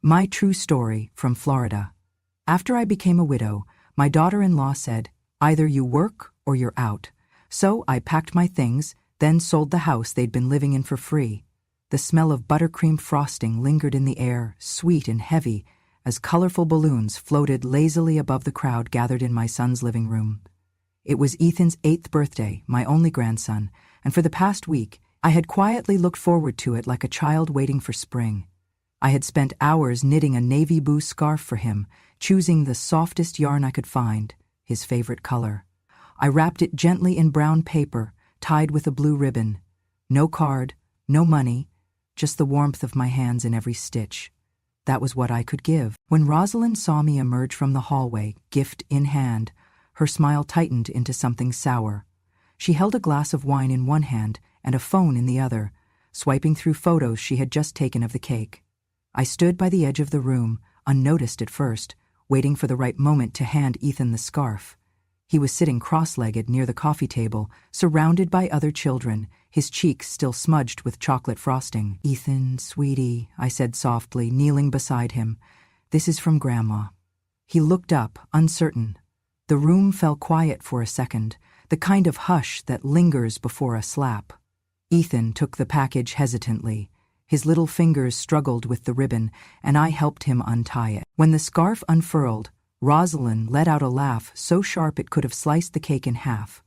My true story from Florida. After I became a widow, my daughter-in-law said, "Either you work or you're out." So I packed my things, then sold the house they'd been living in for free. The smell of buttercream frosting lingered in the air, sweet and heavy, as colorful balloons floated lazily above the crowd gathered in my son's living room. It was Ethan's 8th birthday, my only grandson, and for the past week, I had quietly looked forward to it like a child waiting for spring. I had spent hours knitting a navy blue scarf for him, choosing the softest yarn I could find, his favorite color. I wrapped it gently in brown paper, tied with a blue ribbon. No card, no money, just the warmth of my hands in every stitch. That was what I could give. When Rosalind saw me emerge from the hallway, gift in hand, her smile tightened into something sour. She held a glass of wine in one hand and a phone in the other, swiping through photos she had just taken of the cake. I stood by the edge of the room, unnoticed at first, waiting for the right moment to hand Ethan the scarf. He was sitting cross-legged near the coffee table, surrounded by other children, his cheeks still smudged with chocolate frosting. "Ethan, sweetie," I said softly, kneeling beside him. "This is from Grandma." He looked up, uncertain. The room fell quiet for a second, the kind of hush that lingers before a slap. Ethan took the package hesitantly. His little fingers struggled with the ribbon, and I helped him untie it. When the scarf unfurled, Rosalind let out a laugh so sharp it could have sliced the cake in half.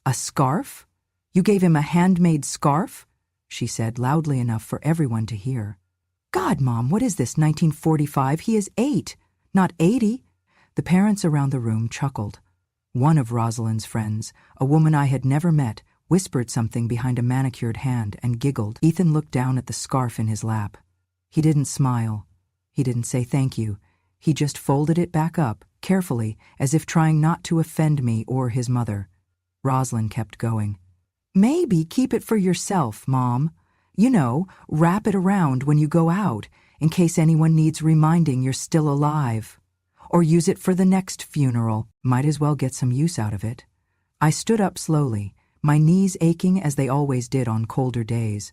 "A scarf? You gave him a handmade scarf?" she said loudly enough for everyone to hear. "God, Mom, what is this, 1945? He is 8, not 80. The parents around the room chuckled. One of Rosalind's friends, a woman I had never met, whispered something behind a manicured hand and giggled. Ethan looked down at the scarf in his lap. He didn't smile. He didn't say thank you. He just folded it back up, carefully, as if trying not to offend me or his mother. Rosalind kept going. "Maybe keep it for yourself, Mom. You know, wrap it around when you go out, in case anyone needs reminding you're still alive. Or use it for the next funeral. Might as well get some use out of it." I stood up slowly, my knees aching as they always did on colder days.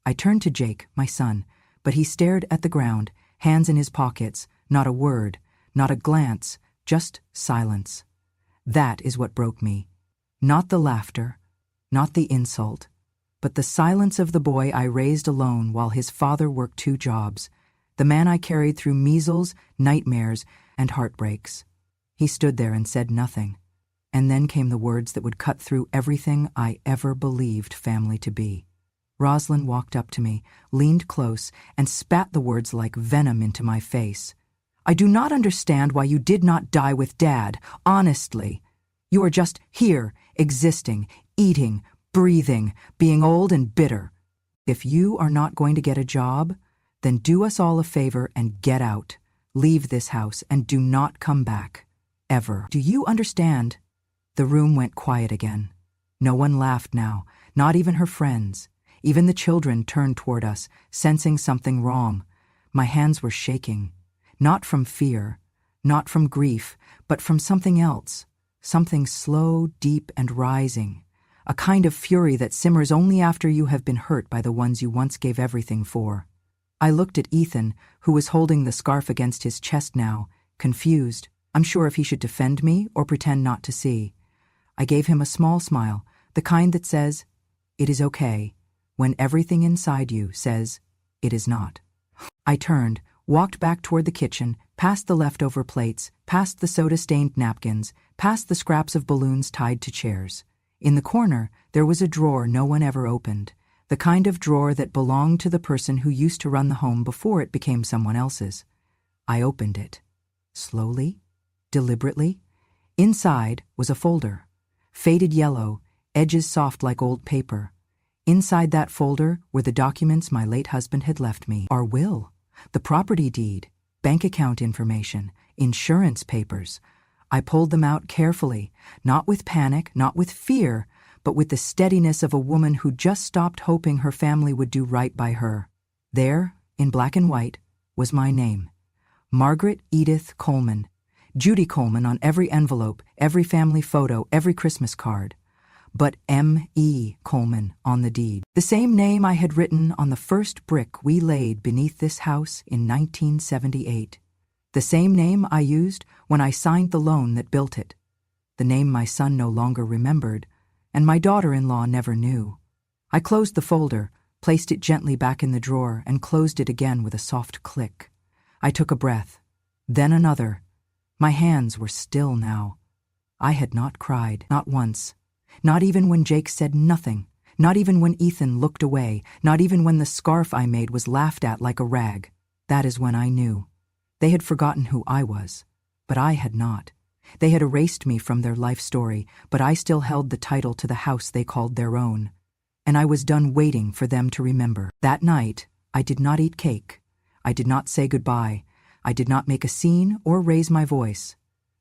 I turned to Jake, my son, but he stared at the ground, hands in his pockets, not a word, not a glance, just silence. That is what broke me. Not the laughter, not the insult, but the silence of the boy I raised alone while his father worked 2 jobs, the man I carried through measles, nightmares, and heartbreaks. He stood there and said nothing. And then came the words that would cut through everything I ever believed family to be. Rosalind walked up to me, leaned close, and spat the words like venom into my face. "I do not understand why you did not die with Dad, honestly. You are just here, existing, eating, breathing, being old and bitter. If you are not going to get a job, then do us all a favor and get out. Leave this house and do not come back. Ever. Do you understand?" The room went quiet again. No one laughed now, not even her friends. Even the children turned toward us, sensing something wrong. My hands were shaking. Not from fear, not from grief, but from something else. Something slow, deep, and rising. A kind of fury that simmers only after you have been hurt by the ones you once gave everything for. I looked at Ethan, who was holding the scarf against his chest now, confused, unsure if he should defend me or pretend not to see. I gave him a small smile, the kind that says, "It is okay," when everything inside you says, "It is not." I turned, walked back toward the kitchen, past the leftover plates, past the soda-stained napkins, past the scraps of balloons tied to chairs. In the corner, there was a drawer no one ever opened, the kind of drawer that belonged to the person who used to run the home before it became someone else's. I opened it. Slowly, deliberately. Inside was a folder. Faded yellow, edges soft like old paper. Inside that folder were the documents my late husband had left me. Our will, the property deed, bank account information, insurance papers. I pulled them out carefully, not with panic, not with fear, but with the steadiness of a woman who just stopped hoping her family would do right by her. There, in black and white, was my name. Margaret Edith Coleman. Judy Coleman on every envelope, every family photo, every Christmas card. but M.E. Coleman on the deed. The same name I had written on the first brick we laid beneath this house in 1978. The same name I used when I signed the loan that built it. The name my son no longer remembered, and my daughter-in-law never knew. I closed the folder, placed it gently back in the drawer, and closed it again with a soft click. I took a breath, then another. My hands were still now. I had not cried, not once. Not even when Jake said nothing, not even when Ethan looked away, not even when the scarf I made was laughed at like a rag. That is when I knew. They had forgotten who I was, but I had not. They had erased me from their life story, but I still held the title to the house they called their own. And I was done waiting for them to remember. That night, I did not eat cake. I did not say goodbye. I did not make a scene or raise my voice.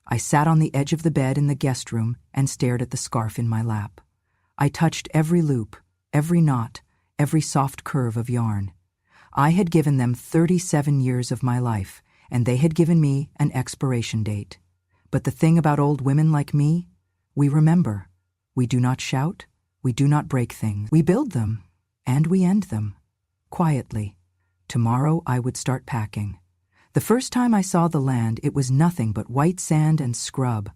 I sat on the edge of the bed in the guest room and stared at the scarf in my lap. I touched every loop, every knot, every soft curve of yarn. I had given them 37 years of my life, and they had given me an expiration date. But the thing about old women like me, we remember. We do not shout, we do not break things. We build them, and we end them. Quietly. Tomorrow I would start packing. The first time I saw the land, it was nothing but white sand and scrub.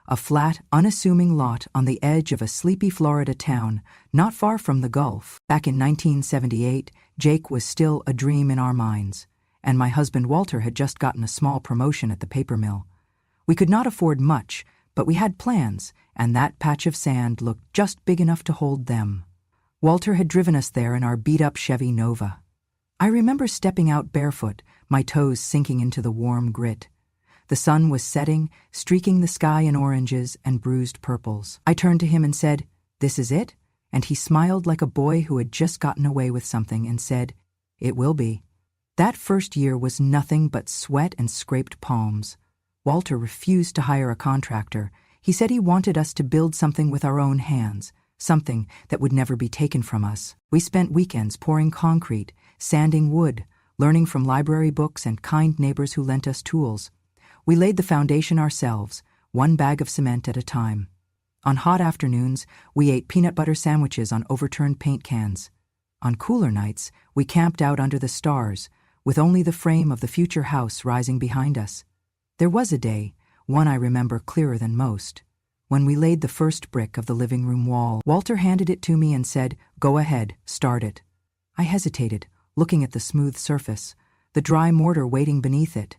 A flat, unassuming lot on the edge of a sleepy Florida town, not far from the Gulf. Back in 1978, Jake was still a dream in our minds, and my husband Walter had just gotten a small promotion at the paper mill. We could not afford much, but we had plans, and that patch of sand looked just big enough to hold them. Walter had driven us there in our beat-up Chevy Nova. I remember stepping out barefoot, my toes sinking into the warm grit. The sun was setting, streaking the sky in oranges and bruised purples. I turned to him and said, "This is it?" And he smiled like a boy who had just gotten away with something and said, "It will be." That first year was nothing but sweat and scraped palms. Walter refused to hire a contractor. He said he wanted us to build something with our own hands, something that would never be taken from us. We spent weekends pouring concrete, sanding wood, learning from library books and kind neighbors who lent us tools. We laid the foundation ourselves, one bag of cement at a time. On hot afternoons, we ate peanut butter sandwiches on overturned paint cans. On cooler nights, we camped out under the stars, with only the frame of the future house rising behind us. There was a day, one I remember clearer than most, when we laid the first brick of the living room wall. Walter handed it to me and said, "Go ahead, start it." I hesitated, looking at the smooth surface, the dry mortar waiting beneath it.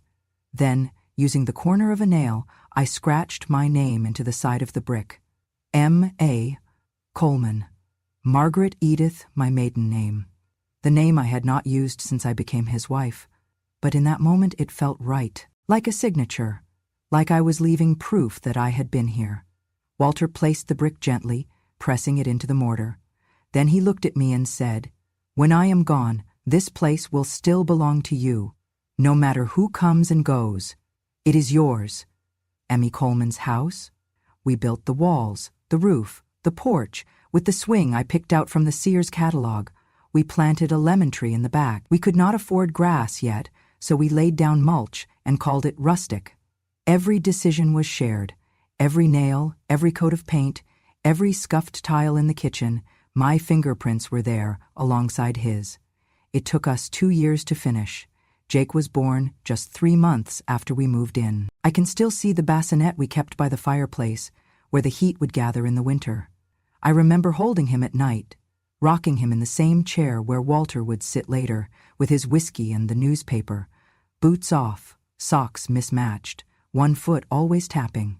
Then, using the corner of a nail, I scratched my name into the side of the brick. M.A. Coleman. Margaret Edith, my maiden name. The name I had not used since I became his wife. But in that moment it felt right, like a signature, like I was leaving proof that I had been here. Walter placed the brick gently, pressing it into the mortar. Then he looked at me and said, "When I am gone, this place will still belong to you, no matter who comes and goes. It is yours." Emmy Coleman's house? We built the walls, the roof, the porch, with the swing I picked out from the Sears catalog. We planted a lemon tree in the back. We could not afford grass yet, so we laid down mulch and called it rustic. Every decision was shared. Every nail, every coat of paint, every scuffed tile in the kitchen, my fingerprints were there alongside his. It took us 2 years to finish. Jake was born just 3 months after we moved in. I can still see the bassinet we kept by the fireplace, where the heat would gather in the winter. I remember holding him at night, rocking him in the same chair where Walter would sit later, with his whiskey and the newspaper, boots off, socks mismatched, one foot always tapping.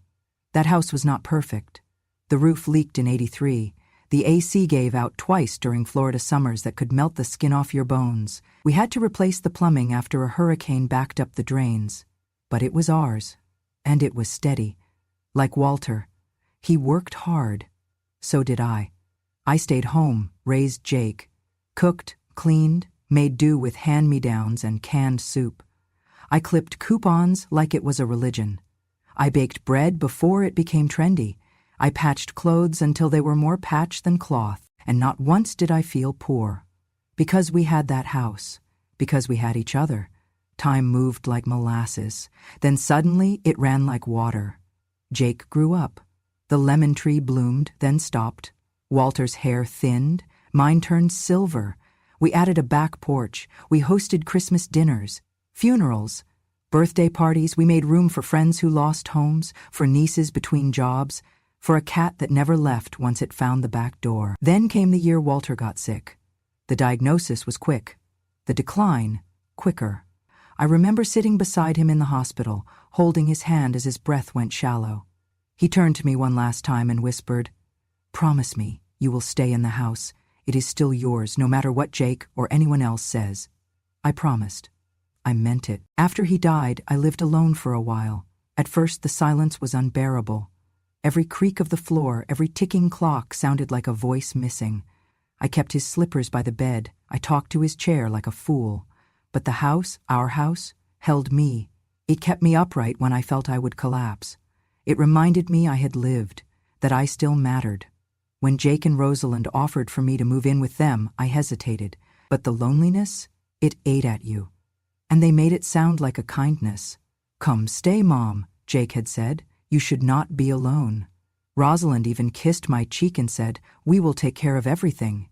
That house was not perfect. The roof leaked in '83. The AC gave out twice during Florida summers that could melt the skin off your bones. We had to replace the plumbing after a hurricane backed up the drains. But it was ours, and it was steady. Like Walter, he worked hard. So did I. I stayed home, raised Jake, cooked, cleaned, made do with hand-me-downs and canned soup. I clipped coupons like it was a religion. I baked bread before it became trendy. I patched clothes until they were more patch than cloth, and not once did I feel poor. Because we had that house, because we had each other, time moved like molasses. Then suddenly it ran like water. Jake grew up. The lemon tree bloomed, then stopped. Walter's hair thinned, mine turned silver. We added a back porch. We hosted Christmas dinners, funerals, birthday parties. We made room for friends who lost homes, for nieces between jobs, for a cat that never left once it found the back door. Then came the year Walter got sick. The diagnosis was quick. The decline, quicker. I remember sitting beside him in the hospital, holding his hand as his breath went shallow. He turned to me one last time and whispered, "Promise me you will stay in the house. It is still yours, no matter what Jake or anyone else says." I promised. I meant it. After he died, I lived alone for a while. At first, the silence was unbearable. Every creak of the floor, every ticking clock sounded like a voice missing. I kept his slippers by the bed. I talked to his chair like a fool. But the house, our house, held me. It kept me upright when I felt I would collapse. It reminded me I had lived, that I still mattered. When Jake and Rosalind offered for me to move in with them, I hesitated. But the loneliness, it ate at you. And they made it sound like a kindness. "Come stay, Mom," Jake had said. "You should not be alone." Rosalind even kissed my cheek and said, "We will take care of everything."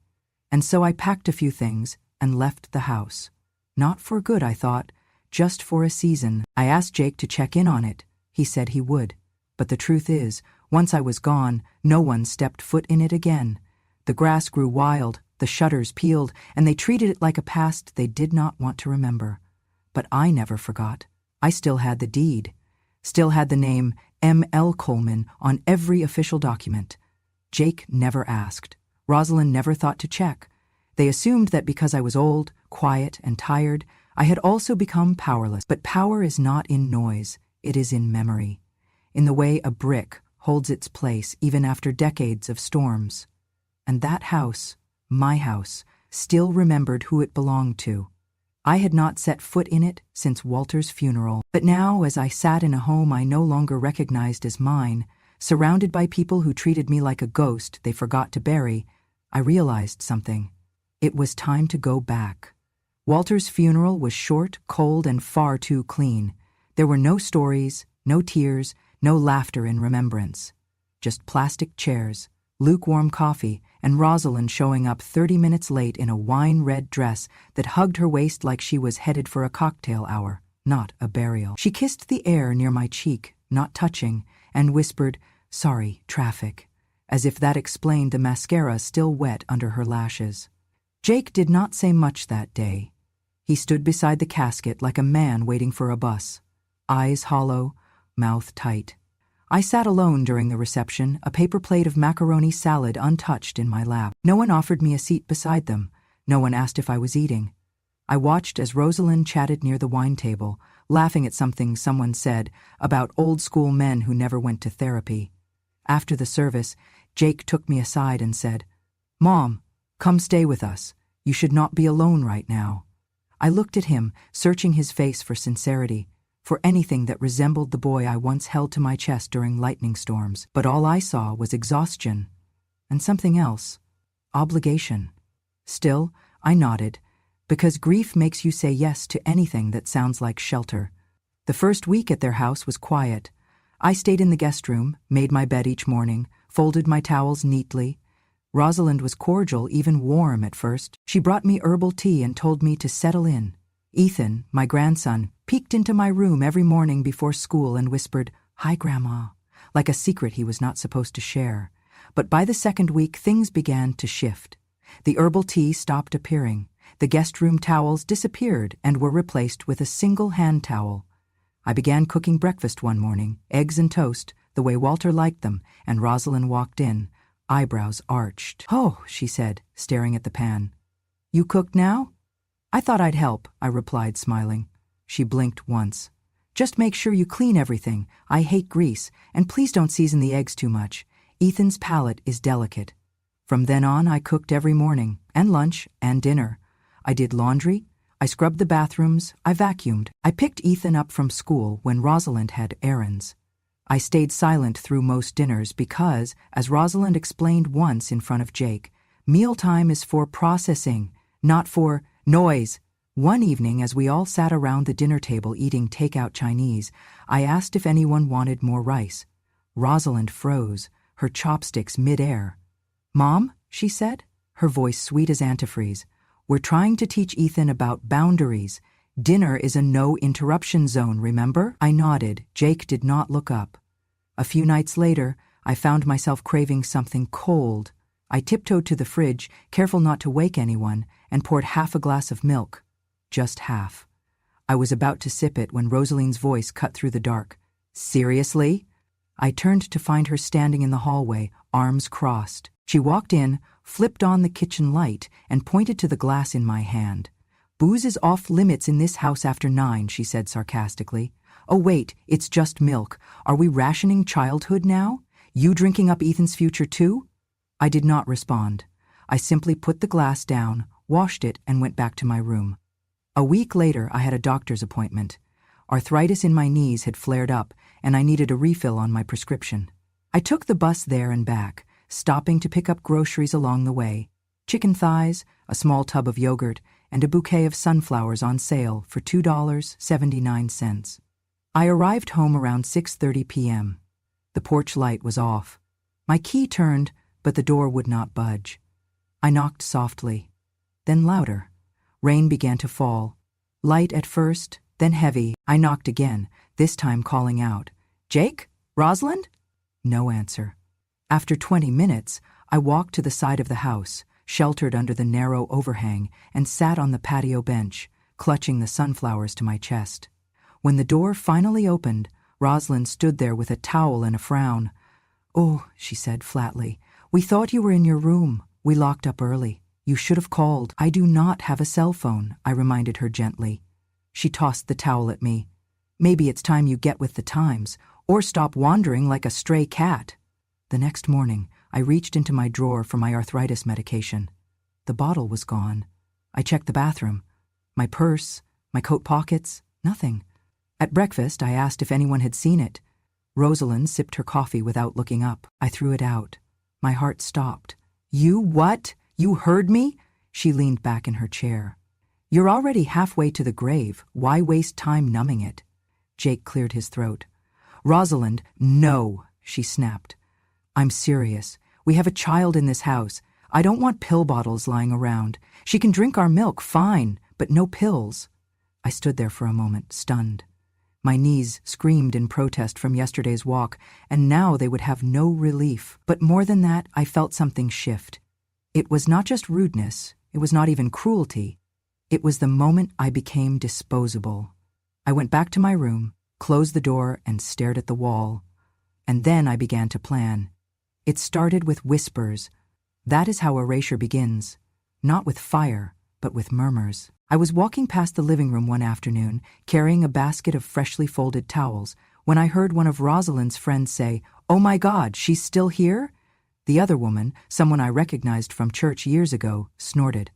And so I packed a few things and left the house. Not for good, I thought, just for a season. I asked Jake to check in on it. He said he would. But the truth is, once I was gone, no one stepped foot in it again. The grass grew wild, the shutters peeled, and they treated it like a past they did not want to remember. But I never forgot. I still had the deed. Still had the name M.L. Coleman on every official document. Jake never asked. Rosalind never thought to check. They assumed that because I was old, quiet, and tired, I had also become powerless. But power is not in noise, it is in memory. In the way a brick holds its place even after decades of storms. And that house, my house, still remembered who it belonged to. I had not set foot in it since Walter's funeral. But now, as I sat in a home I no longer recognized as mine, surrounded by people who treated me like a ghost they forgot to bury, I realized something. It was time to go back. Walter's funeral was short, cold, and far too clean. There were no stories, no tears, no laughter in remembrance. Just plastic chairs, lukewarm coffee, and Rosalind showing up 30 minutes late in a wine-red dress that hugged her waist like she was headed for a cocktail hour, not a burial. She kissed the air near my cheek, not touching, and whispered, "Sorry, traffic," as if that explained the mascara still wet under her lashes. Jake did not say much that day. He stood beside the casket like a man waiting for a bus, eyes hollow, mouth tight. I sat alone during the reception, a paper plate of macaroni salad untouched in my lap. No one offered me a seat beside them. No one asked if I was eating. I watched as Rosalind chatted near the wine table, laughing at something someone said about old-school men who never went to therapy. After the service, Jake took me aside and said, "Mom, come stay with us. You should not be alone right now." I looked at him, searching his face for sincerity, for anything that resembled the boy I once held to my chest during lightning storms. But all I saw was exhaustion, and something else, obligation. Still, I nodded, because grief makes you say yes to anything that sounds like shelter. The first week at their house was quiet. I stayed in the guest room, made my bed each morning, folded my towels neatly. Rosalind was cordial, even warm at first. She brought me herbal tea and told me to settle in. Ethan, my grandson, peeked into my room every morning before school and whispered, "Hi, Grandma," like a secret he was not supposed to share. But by the second week, things began to shift. The herbal tea stopped appearing. The guest room towels disappeared and were replaced with a single hand towel. I began cooking breakfast one morning, eggs and toast, the way Walter liked them, and Rosalind walked in, eyebrows arched. "Oh," she said, staring at the pan. "You cooked now?" "I thought I'd help," I replied, smiling. She blinked once. "Just make sure you clean everything. I hate grease, and please don't season the eggs too much. Ethan's palate is delicate." From then on, I cooked every morning, and lunch, and dinner. I did laundry, I scrubbed the bathrooms, I vacuumed. I picked Ethan up from school when Rosalind had errands. I stayed silent through most dinners because, as Rosalind explained once in front of Jake, mealtime is for processing, not for noise. One evening, as we all sat around the dinner table eating takeout Chinese, I asked if anyone wanted more rice. Rosalind froze, her chopsticks mid-air. "Mom," she said, her voice sweet as antifreeze, "we're trying to teach Ethan about boundaries. Dinner is a no-interruption zone, remember?" I nodded. Jake did not look up. A few nights later, I found myself craving something cold. I tiptoed to the fridge, careful not to wake anyone, and poured half a glass of milk. Just half. I was about to sip it when Rosaline's voice cut through the dark. "Seriously?" I turned to find her standing in the hallway, arms crossed. She walked in, flipped on the kitchen light, and pointed to the glass in my hand. "Booze is off limits in this house after 9, she said sarcastically. "Oh wait, it's just milk. Are we rationing childhood now? You drinking up Ethan's future too?" I did not respond. I simply put the glass down, washed it, and went back to my room. A week later, I had a doctor's appointment. Arthritis in my knees had flared up, and I needed a refill on my prescription. I took the bus there and back, stopping to pick up groceries along the way. Chicken thighs, a small tub of yogurt, and a bouquet of sunflowers on sale for $2.79. I arrived home around 6:30 p.m. The porch light was off. My key turned, but the door would not budge. I knocked softly, then louder. Rain began to fall. Light at first, then heavy. I knocked again, this time calling out, "Jake? Rosalind?" No answer. After 20 minutes, I walked to the side of the house, sheltered under the narrow overhang, and sat on the patio bench, clutching the sunflowers to my chest. When the door finally opened, Rosalind stood there with a towel and a frown. "Oh," she said flatly, "we thought you were in your room. We locked up early. You should have called." "I do not have a cell phone," I reminded her gently. She tossed the towel at me. "Maybe it's time you get with the times, or stop wandering like a stray cat." The next morning, I reached into my drawer for my arthritis medication. The bottle was gone. I checked the bathroom. My purse, my coat pockets, nothing. At breakfast, I asked if anyone had seen it. Rosalind sipped her coffee without looking up. I threw it out. My heart stopped. "You what? You heard me?" She leaned back in her chair. "You're already halfway to the grave. Why waste time numbing it?" Jake cleared his throat. "Rosalind, no," she snapped. "I'm serious. We have a child in this house. I don't want pill bottles lying around. She can drink our milk, fine, but no pills." I stood there for a moment, stunned. My knees screamed in protest from yesterday's walk, and now they would have no relief. But more than that, I felt something shift. It was not just rudeness. It was not even cruelty. It was the moment I became disposable. I went back to my room, closed the door, and stared at the wall. And then I began to plan. It started with whispers. That is how erasure begins. Not with fire, but with murmurs. I was walking past the living room one afternoon, carrying a basket of freshly folded towels, when I heard one of Rosalind's friends say, "Oh my God, she's still here?" The other woman, someone I recognized from church years ago, snorted.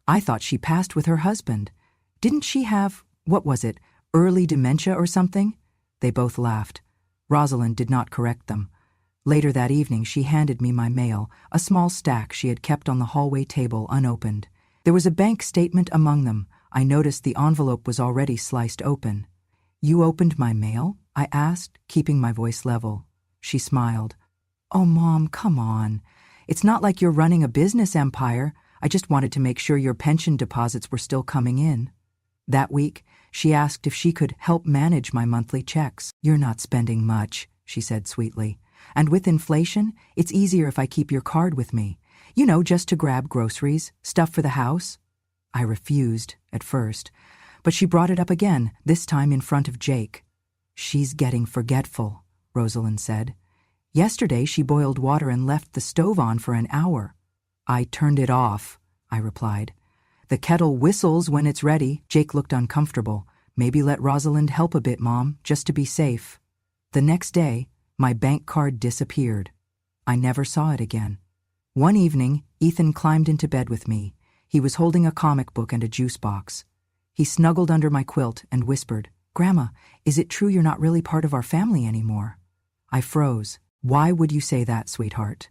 "I thought she passed with her husband. Didn't she have, what was it, early dementia or something?" They both laughed. Rosalind did not correct them. Later that evening, she handed me my mail, a small stack she had kept on the hallway table unopened. There was a bank statement among them. I noticed the envelope was already sliced open. "You opened my mail?" I asked, keeping my voice level. She smiled. "Oh, Mom, come on. It's not like you're running a business empire. I just wanted to make sure your pension deposits were still coming in." That week, she asked if she could help manage my monthly checks. "You're not spending much," she said sweetly. "And with inflation, it's easier if I keep your card with me. You know, just to grab groceries, stuff for the house." I refused, at first, but she brought it up again, this time in front of Jake. "She's getting forgetful," Rosalind said. "Yesterday she boiled water and left the stove on for an hour." "I turned it off," I replied. "The kettle whistles when it's ready." Jake looked uncomfortable. "Maybe let Rosalind help a bit, Mom, just to be safe." The next day, my bank card disappeared. I never saw it again. One evening, Ethan climbed into bed with me. He was holding a comic book and a juice box. He snuggled under my quilt and whispered, "Grandma, is it true you're not really part of our family anymore?" I froze. "Why would you say that, sweetheart?"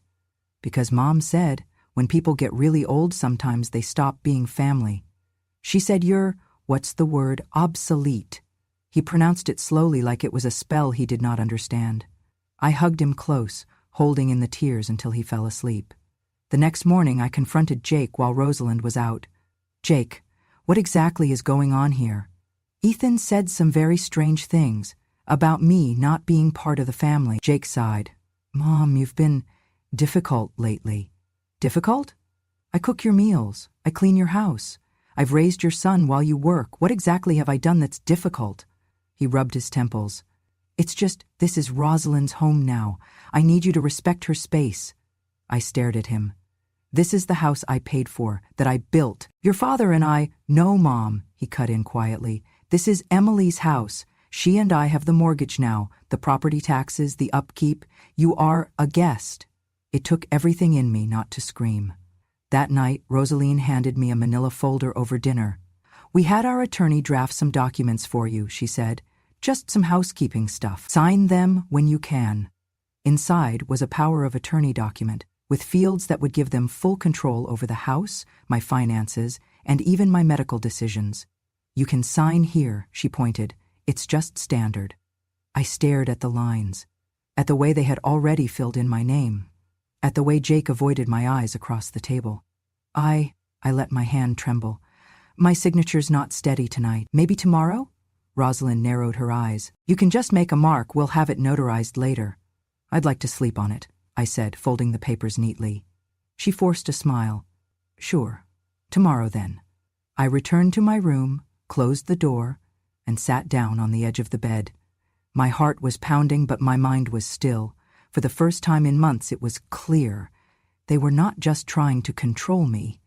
"Because Mom said, when people get really old sometimes they stop being family. She said you're, what's the word, obsolete." He pronounced it slowly like it was a spell he did not understand. I hugged him close, holding in the tears until he fell asleep. The next morning I confronted Jake while Rosalind was out. "Jake, what exactly is going on here? Ethan said some very strange things about me not being part of the family." Jake sighed. "Mom, you've been difficult lately." "Difficult? I cook your meals. I clean your house. I've raised your son while you work. What exactly have I done that's difficult?" He rubbed his temples. "It's just, this is Rosalind's home now. I need you to respect her space." I stared at him. "This is the house I paid for, that I built. Your father and I—" "No, Mom," he cut in quietly. "This is Emily's house. She and I have the mortgage now, the property taxes, the upkeep. You are a guest." It took everything in me not to scream. That night, Rosaline handed me a manila folder over dinner. "We had our attorney draft some documents for you," she said. "Just some housekeeping stuff. Sign them when you can." Inside was a power of attorney document, with fields that would give them full control over the house, my finances, and even my medical decisions. "You can sign here," she pointed. "It's just standard." I stared at the lines, at the way they had already filled in my name, at the way Jake avoided my eyes across the table. I let my hand tremble. "My signature's not steady tonight. Maybe tomorrow?" Rosalind narrowed her eyes. "You can just make a mark. We'll have it notarized later." "I'd like to sleep on it," I said, folding the papers neatly. She forced a smile. "Sure. Tomorrow then." I returned to my room, closed the door, and sat down on the edge of the bed. My heart was pounding, but my mind was still. For the first time in months, it was clear. They were not just trying to control me.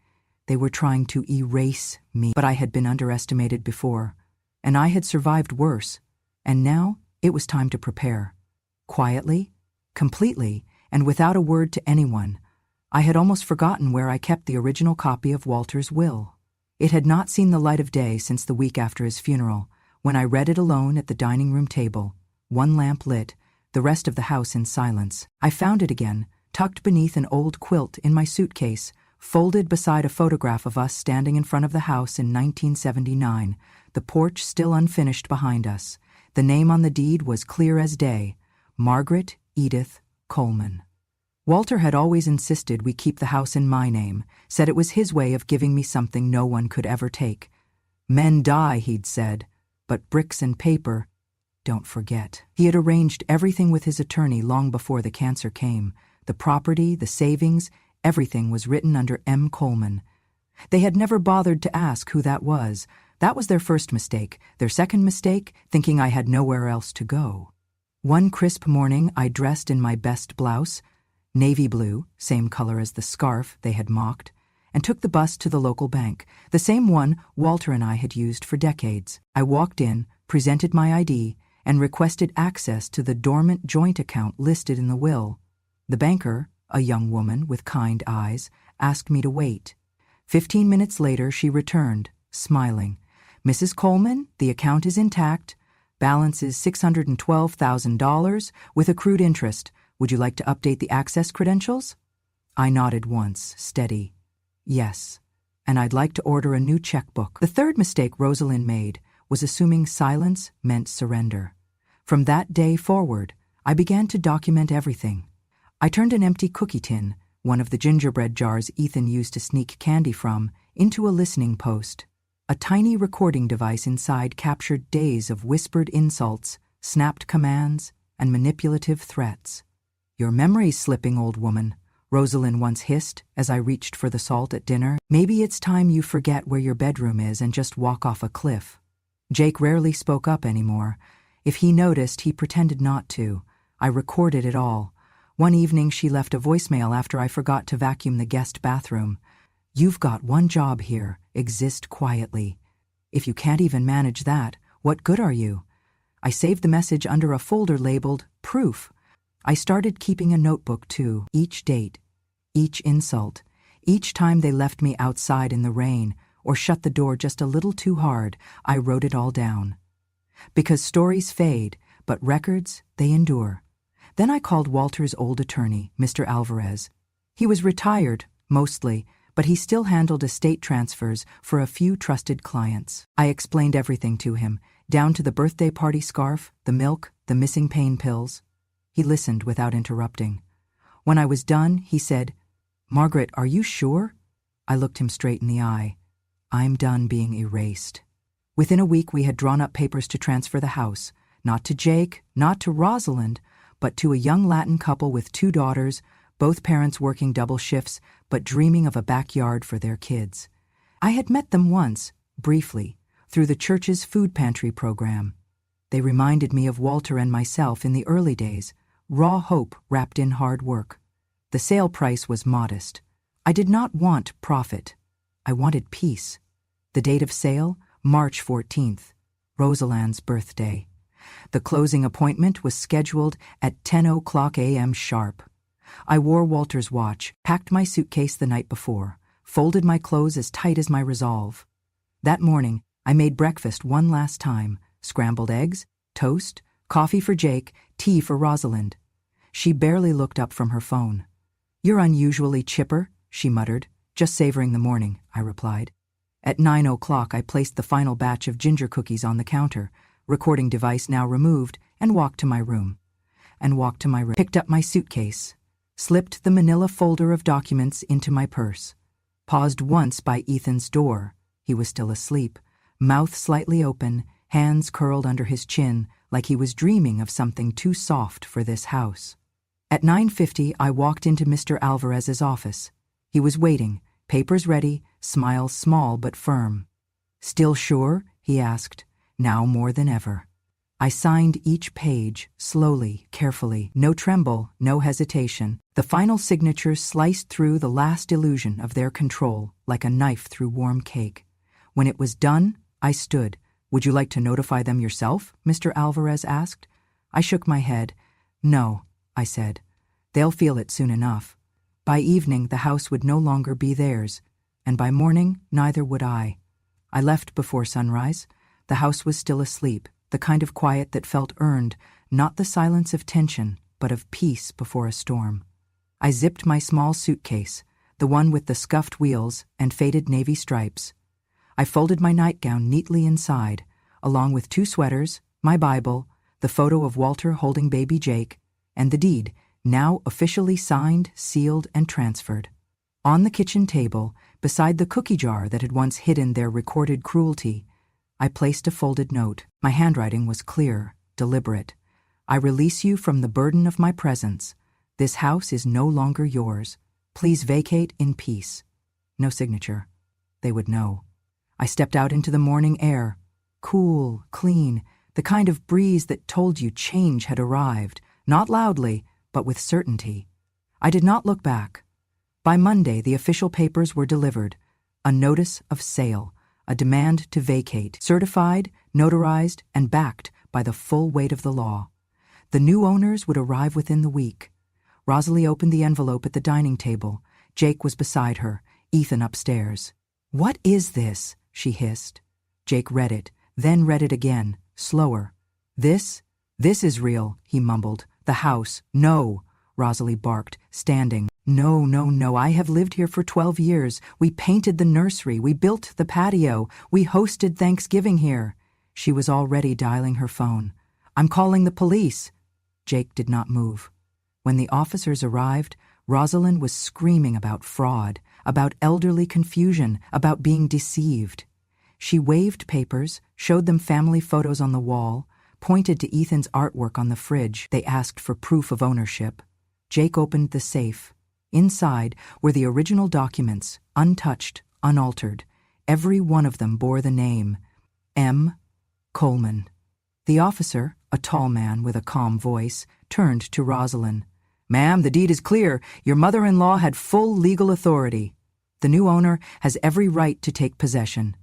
They were trying to erase me. But I had been underestimated before, and I had survived worse. And now it was time to prepare. Quietly, completely, and without a word to anyone, I had almost forgotten where I kept the original copy of Walter's will. It had not seen the light of day since the week after his funeral, when I read it alone at the dining room table, one lamp lit, the rest of the house in silence. I found it again, tucked beneath an old quilt in my suitcase, folded beside a photograph of us standing in front of the house in 1979, the porch still unfinished behind us. The name on the deed was clear as day, Margaret Edith Coleman. Walter had always insisted we keep the house in my name, said it was his way of giving me something no one could ever take. "Men die," he'd said, "but bricks and paper, don't forget." He had arranged everything with his attorney long before the cancer came. The property, the savings, everything was written under M. Coleman. They had never bothered to ask who that was. That was their first mistake. Their second mistake, thinking I had nowhere else to go. One crisp morning, I dressed in my best blouse, navy blue, same color as the scarf they had mocked, and took the bus to the local bank, the same one Walter and I had used for decades. I walked in, presented my ID, and requested access to the dormant joint account listed in the will. The banker, a young woman with kind eyes, asked me to wait. 15 minutes later, she returned, smiling. "Mrs. Coleman, the account is intact. Balance is $612,000 with accrued interest. Would you like to update the access credentials?" I nodded once, steady. "Yes, and I'd like to order a new checkbook." The third mistake Rosalind made was assuming silence meant surrender. From that day forward, I began to document everything. I turned an empty cookie tin, one of the gingerbread jars Ethan used to sneak candy from, into a listening post. A tiny recording device inside captured days of whispered insults, snapped commands, and manipulative threats. "Your memory's slipping, old woman," Rosalind once hissed as I reached for the salt at dinner. "Maybe it's time you forget where your bedroom is and just walk off a cliff." Jake rarely spoke up anymore. If he noticed, he pretended not to. I recorded it all. One evening, she left a voicemail after I forgot to vacuum the guest bathroom. "You've got one job here, exist quietly. If you can't even manage that, what good are you?" I saved the message under a folder labeled Proof. I started keeping a notebook too, each date, each insult, each time they left me outside in the rain or shut the door just a little too hard. I wrote it all down. Because stories fade, but records, they endure. Then I called Walter's old attorney, Mr. Alvarez. He was retired, mostly, but he still handled estate transfers for a few trusted clients. I explained everything to him, down to the birthday party scarf, the milk, the missing pain pills. He listened without interrupting. When I was done, he said, Margaret, are you sure? I looked him straight in the eye. I'm done being erased. Within a week we had drawn up papers to transfer the house, not to Jake, not to Rosalind, but to a young Latin couple with 2 daughters, both parents working double shifts, but dreaming of a backyard for their kids. I had met them once, briefly, through the church's food pantry program. They reminded me of Walter and myself in the early days, raw hope wrapped in hard work. The sale price was modest. I did not want profit. I wanted peace. The date of sale? March 14th, Rosalind's birthday. The closing appointment was scheduled at 10:00 a.m. sharp. I wore Walter's watch, packed my suitcase the night before, folded my clothes as tight as my resolve. That morning, I made breakfast one last time, scrambled eggs, toast, coffee for Jake, tea for Rosalind. She barely looked up from her phone. "You're unusually chipper," she muttered. "Just savoring the morning," I replied. At 9:00 I placed the final batch of ginger cookies on the counter, recording device now removed, and walked to my room. Picked up my suitcase, slipped the manila folder of documents into my purse, paused once by Ethan's door. He was still asleep, mouth slightly open, hands curled under his chin, like he was dreaming of something too soft for this house. At 9:50 I walked into Mr. Alvarez's office. He was waiting, papers ready, smile small but firm. "Still sure?" he asked, now more than ever. I signed each page, slowly, carefully, no tremble, no hesitation. The final signatures sliced through the last illusion of their control, like a knife through warm cake. When it was done, I stood. "Would you like to notify them yourself?" Mr. Alvarez asked. I shook my head. "No," I said. "They'll feel it soon enough. By evening, the house would no longer be theirs, and by morning, neither would I." I left before sunrise. The house was still asleep, the kind of quiet that felt earned, not the silence of tension, but of peace before a storm. I zipped my small suitcase, the one with the scuffed wheels and faded navy stripes. I folded my nightgown neatly inside, along with 2 sweaters, my Bible, the photo of Walter holding baby Jake, and the deed, now officially signed, sealed, and transferred. On the kitchen table, beside the cookie jar that had once hidden their recorded cruelty, I placed a folded note. My handwriting was clear, deliberate. "I release you from the burden of my presence. This house is no longer yours. Please vacate in peace." No signature. They would know. I stepped out into the morning air. Cool, clean, the kind of breeze that told you change had arrived, not loudly, but with certainty. I did not look back. By Monday, the official papers were delivered. A notice of sale, a demand to vacate, certified, notarized, and backed by the full weight of the law. The new owners would arrive within the week. Rosalie opened the envelope at the dining table. Jake was beside her, Ethan upstairs. "What is this?" she hissed. Jake read it, then read it again, slower. This is real," he mumbled. "The house." "No," Rosalie barked, standing. No, I have lived here for 12 years. We painted the nursery, we built the patio, we hosted Thanksgiving here." She was already dialing her phone. "I'm calling the police." Jake did not move. When the officers arrived, Rosalind was screaming about fraud, about elderly confusion, about being deceived. She waved papers, showed them family photos on the wall, pointed to Ethan's artwork on the fridge. They asked for proof of ownership. Jake opened the safe. Inside were the original documents, untouched, unaltered. Every one of them bore the name M. Coleman. The officer, a tall man with a calm voice, turned to Rosalind. "Ma'am, the deed is clear. Your mother-in-law had full legal authority. The new owner has every right to take possession."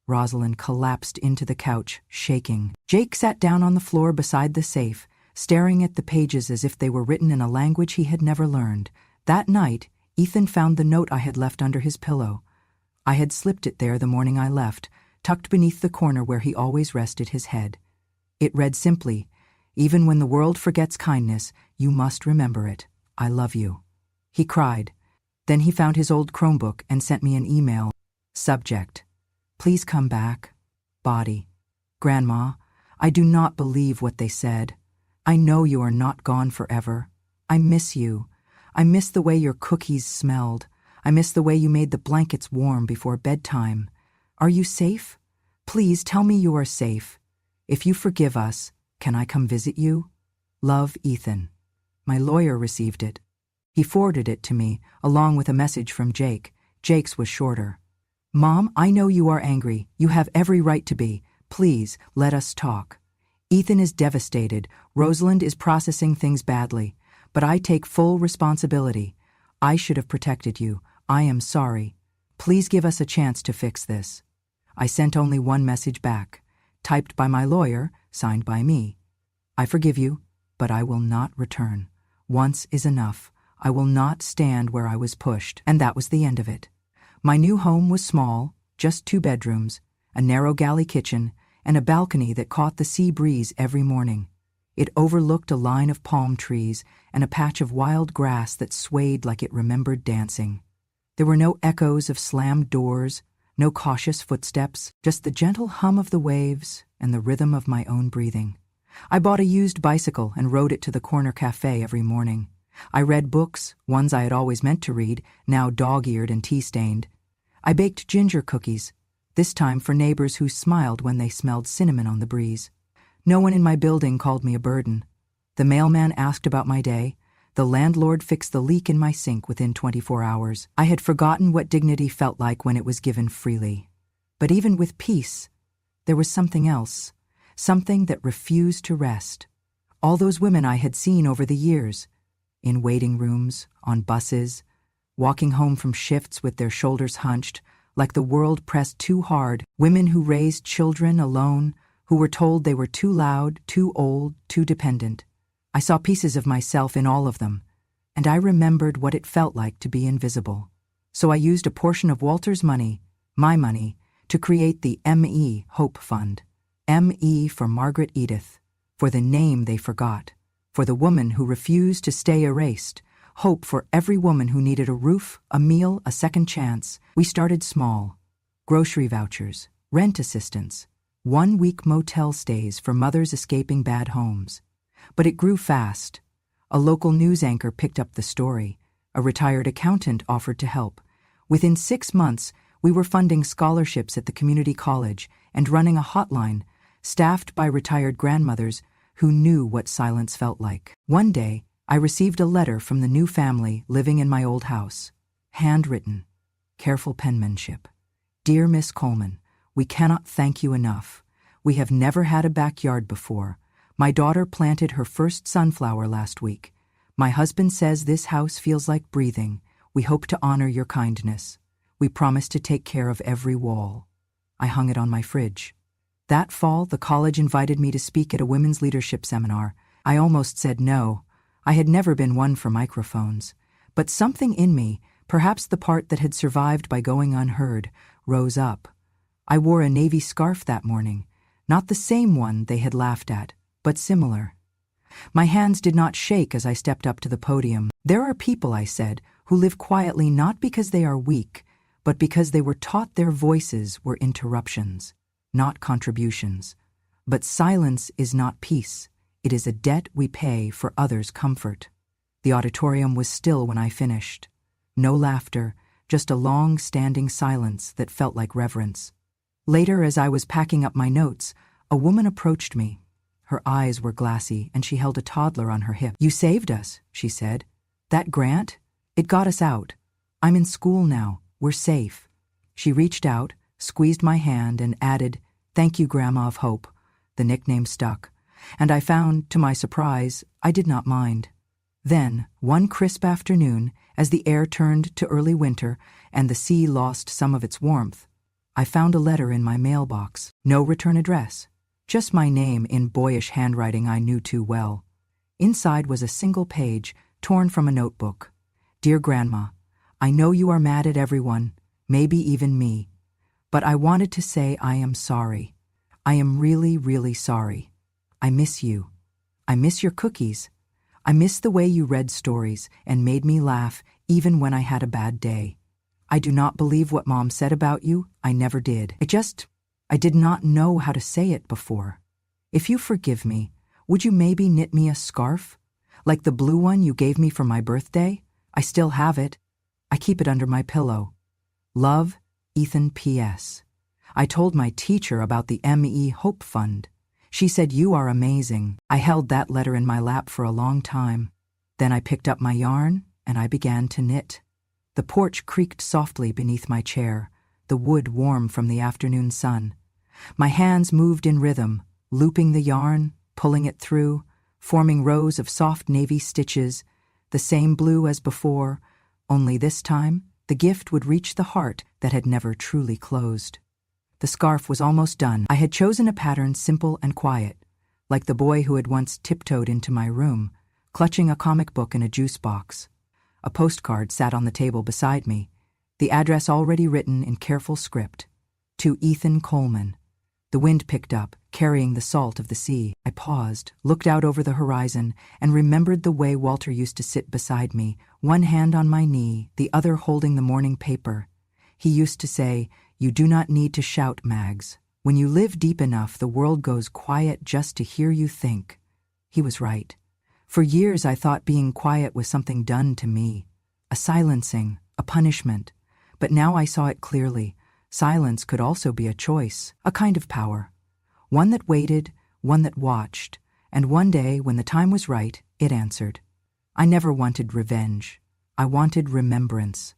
Rosalind collapsed into the couch, shaking. Jake sat down on the floor beside the safe, staring at the pages as if they were written in a language he had never learned. That night, Ethan found the note I had left under his pillow. I had slipped it there the morning I left, tucked beneath the corner where he always rested his head. It read simply, "Even when the world forgets kindness, you must remember it. I love you." He cried. Then he found his old Chromebook and sent me an email. Subject: "Please come back. Body. Grandma, I do not believe what they said. I know you are not gone forever. I miss you. I miss the way your cookies smelled. I miss the way you made the blankets warm before bedtime. Are you safe? Please tell me you are safe. If you forgive us, can I come visit you? Love, Ethan. My lawyer received it. He forwarded it to me, along with a message from Jake. Jake's was shorter. Mom, I know you are angry. You have every right to be. Please, let us talk. Ethan is devastated. Rosalind is processing things badly. But I take full responsibility. I should have protected you. I am sorry. Please give us a chance to fix this. I sent only one message back, typed by my lawyer, signed by me. I forgive you, but I will not return. Once is enough. I will not stand where I was pushed. And that was the end of it. My new home was small, just 2 bedrooms, a narrow galley kitchen, and a balcony that caught the sea breeze every morning. It overlooked a line of palm trees and a patch of wild grass that swayed like it remembered dancing. There were no echoes of slammed doors, no cautious footsteps, just the gentle hum of the waves and the rhythm of my own breathing. I bought a used bicycle and rode it to the corner cafe every morning. I read books, ones I had always meant to read, now dog-eared and tea-stained. I baked ginger cookies, this time for neighbors who smiled when they smelled cinnamon on the breeze. No one in my building called me a burden. The mailman asked about my day. The landlord fixed the leak in my sink within 24 hours. I had forgotten what dignity felt like when it was given freely. But even with peace, there was something else, something that refused to rest. All those women I had seen over the years, in waiting rooms, on buses, walking home from shifts with their shoulders hunched, like the world pressed too hard, women who raised children alone, who were told they were too loud, too old, too dependent. I saw pieces of myself in all of them, and I remembered what it felt like to be invisible. So I used a portion of Walter's money, my money, to create the M.E. Hope Fund. M.E. for Margaret Edith, for the name they forgot, for the woman who refused to stay erased, hope for every woman who needed a roof, a meal, a second chance. We started small. Grocery vouchers, rent assistance, 1-week motel stays for mothers escaping bad homes. But it grew fast. A local news anchor picked up the story. A retired accountant offered to help. Within 6 months, we were funding scholarships at the community college and running a hotline, staffed by retired grandmothers who knew what silence felt like. One day, I received a letter from the new family living in my old house. Handwritten. Careful penmanship. Dear Miss Coleman, we cannot thank you enough. We have never had a backyard before. My daughter planted her first sunflower last week. My husband says this house feels like breathing. We hope to honor your kindness. We promise to take care of every wall. I hung it on my fridge. That fall, the college invited me to speak at a women's leadership seminar. I almost said no. I had never been one for microphones. But something in me, perhaps the part that had survived by going unheard, rose up. I wore a navy scarf that morning, not the same one they had laughed at, but similar. My hands did not shake as I stepped up to the podium. There are people, I said, who live quietly not because they are weak, but because they were taught their voices were interruptions, not contributions. But silence is not peace. It is a debt we pay for others' comfort. The auditorium was still when I finished. No laughter, just a long-standing silence that felt like reverence. Later, as I was packing up my notes, a woman approached me. Her eyes were glassy, and she held a toddler on her hip. "You saved us," she said. "That grant? It got us out. I'm in school now. We're safe." She reached out, squeezed my hand, and added, "Thank you, Grandma of Hope." The nickname stuck, and I found, to my surprise, I did not mind. Then, one crisp afternoon, as the air turned to early winter and the sea lost some of its warmth, I found a letter in my mailbox. No return address. Just my name in boyish handwriting I knew too well. Inside was a single page, torn from a notebook. "Dear Grandma, I know you are mad at everyone, maybe even me, but I wanted to say I am sorry. I am really, really sorry. I miss you. I miss your cookies. I miss the way you read stories and made me laugh even when I had a bad day. I do not believe what Mom said about you. I never did. I did not know how to say it before. If you forgive me, would you maybe knit me a scarf? Like the blue one you gave me for my birthday? I still have it. I keep it under my pillow. Love, Ethan P.S. I told my teacher about the M.E. Hope Fund. She said, "You are amazing." I held that letter in my lap for a long time. Then I picked up my yarn and I began to knit. The porch creaked softly beneath my chair, the wood warm from the afternoon sun. My hands moved in rhythm, looping the yarn, pulling it through, forming rows of soft navy stitches, the same blue as before, only this time the gift would reach the heart that had never truly closed. The scarf was almost done. I had chosen a pattern simple and quiet, like the boy who had once tiptoed into my room, clutching a comic book in a juice box. A postcard sat on the table beside me, the address already written in careful script. To Ethan Coleman. The wind picked up, carrying the salt of the sea. I paused, looked out over the horizon, and remembered the way Walter used to sit beside me, one hand on my knee, the other holding the morning paper. He used to say, "You do not need to shout, Mags. When you live deep enough, the world goes quiet just to hear you think." He was right. For years I thought being quiet was something done to me, a silencing, a punishment. But now I saw it clearly. Silence could also be a choice, a kind of power. One that waited, one that watched, and one day, when the time was right, it answered. I never wanted revenge. I wanted remembrance.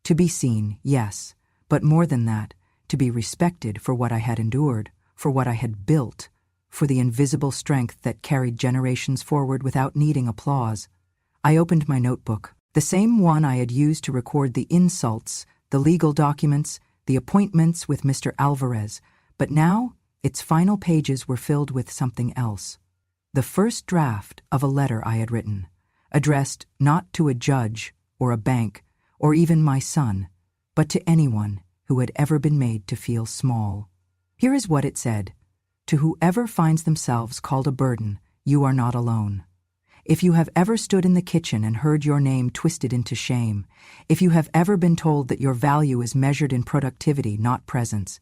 To be seen, yes, but more than that, to be respected for what I had endured, for what I had built, for the invisible strength that carried generations forward without needing applause. I opened my notebook, the same one I had used to record the insults, the legal documents, the appointments with Mr. Alvarez, but now its final pages were filled with something else. The first draft of a letter I had written, addressed not to a judge or a bank or even my son, but to anyone who had ever been made to feel small. Here is what it said. To whoever finds themselves called a burden, you are not alone. If you have ever stood in the kitchen and heard your name twisted into shame, if you have ever been told that your value is measured in productivity, not presence,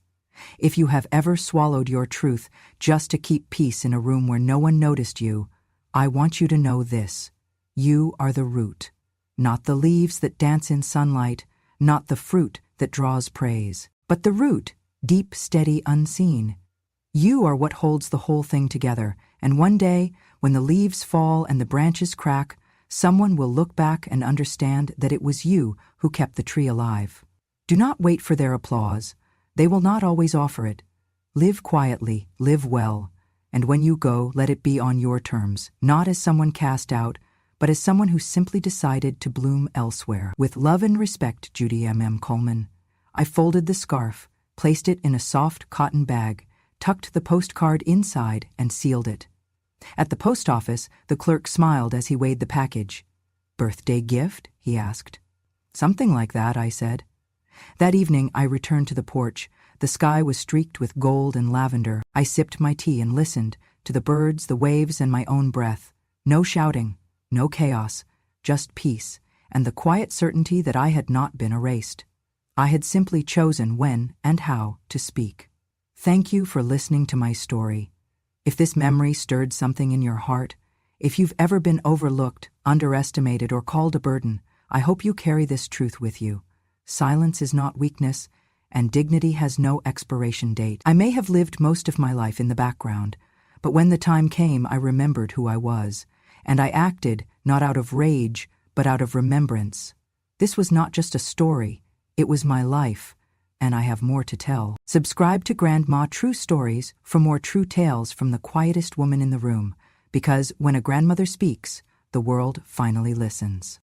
if you have ever swallowed your truth just to keep peace in a room where no one noticed you, I want you to know this. You are the root, not the leaves that dance in sunlight, not the fruit that draws praise, but the root, deep, steady, unseen. You are what holds the whole thing together, and one day, when the leaves fall and the branches crack, someone will look back and understand that it was you who kept the tree alive. Do not wait for their applause. They will not always offer it. Live quietly, live well, and when you go, let it be on your terms, not as someone cast out, but as someone who simply decided to bloom elsewhere. With love and respect, Judy M.M. Coleman. I folded the scarf, placed it in a soft cotton bag, tucked the postcard inside, and sealed it. At the post office, the clerk smiled as he weighed the package. "Birthday gift?" he asked. "Something like that," I said. That evening, I returned to the porch. The sky was streaked with gold and lavender. I sipped my tea and listened to the birds, the waves, and my own breath. No shouting, no chaos, just peace, and the quiet certainty that I had not been erased. I had simply chosen when and how to speak. Thank you for listening to my story. If this memory stirred something in your heart, if you've ever been overlooked, underestimated, or called a burden, I hope you carry this truth with you. Silence is not weakness, and dignity has no expiration date. I may have lived most of my life in the background, but when the time came, I remembered who I was, and I acted not out of rage, but out of remembrance. This was not just a story, it was my life, and I have more to tell. Subscribe to Grandma True Stories for more true tales from the quietest woman in the room, because when a grandmother speaks, the world finally listens.